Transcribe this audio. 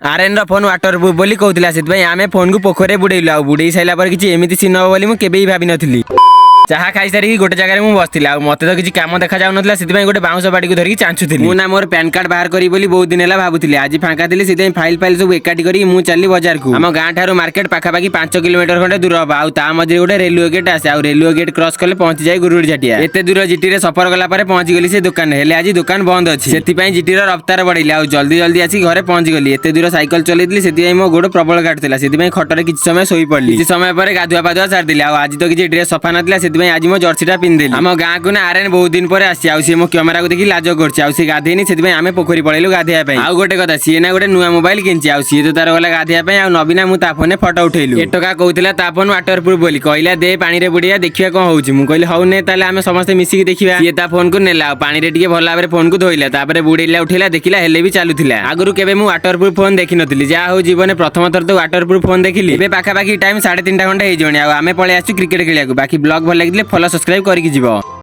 Aryan phone water proof बोली कहूला से आम फोन को पोखर बुड़ेलु आ बुड़े सारा पर किसी एमती सीन हम बोली मुझे भी भाभी नी चाहा खाई सारी गोटे जगह मुझे बसती मत तो किसी कम देखा जाऊन गोटे बाउंस बाड़ी को धरिकी चाँचुली मुझे मोर पैन कार्ड बाहर करी बहुत दिन है भावुली आज फाँका थी से फाइल फाइल सब एकाठी करी मुझे चली बजार को आम गाँव ठार मार्केट पाखापाखि 5 किलोमीटर खंडे दूर हम आ मझे गोटे रेलवे गेट आसे आ रेलवे गेट क्रॉस कले पहुंची जाए गुरुड़ झाटिया एत दूर जीटी सफर कला पहुंची गली से दुकान हेले आज दुकान बंद अच्छी से जीटी रफ्तार बढ़ेली आ जल्दी जल्दी आसी घरे पहुंची गली एत दूर साइकेल चलती से मो गोड़ प्रबल काटुला से खटर किसी समय शोई पड़ी किसी समय पर गाधुआ पाधुआ सारी आज तो किसी ड्रेस सफा नाला से आज मो जर्सीटा पिंधिली आम गाँव को ना आर्यन बहुत दिन पर आसी मो कैमेरा को देखी लाज कर गाधेनी से आम पोखरी पड़ेलु गाधेया आउ गोटे कथा सी ना गोटे नुआ मोबाइल किंची सी तो तार गला गाधेया नबीना मुझे फोन फटो उठेलु ए टका कहूला ता फोन वाटर प्रूफ बोली कहला दे पानी रे बुड़िया देखिया कौन होउची मु कहली हौ ने ताले आमे समस्त मिसिकी देखिबा सी ता फोन को नेला पानी रे टिके भल भाबरे फोन को धोइला तापरे बुड़ेला उठेला देखिला हेले भी चालुथिला आगुरु केबे मु वाटर प्रूफ फोन देखि नथिली जा हो जीवन प्रथम थर तो वाटर प्रूफ फोन देखिली एबे पाखा पाखी टाइम 3:30 घंटा हे जोणी आ आमे पळे आसु क्रिकेट खेलिया को बाकी ब्लॉग भल लागिले फॉलो सब्सक्राइब करिकि जीवो।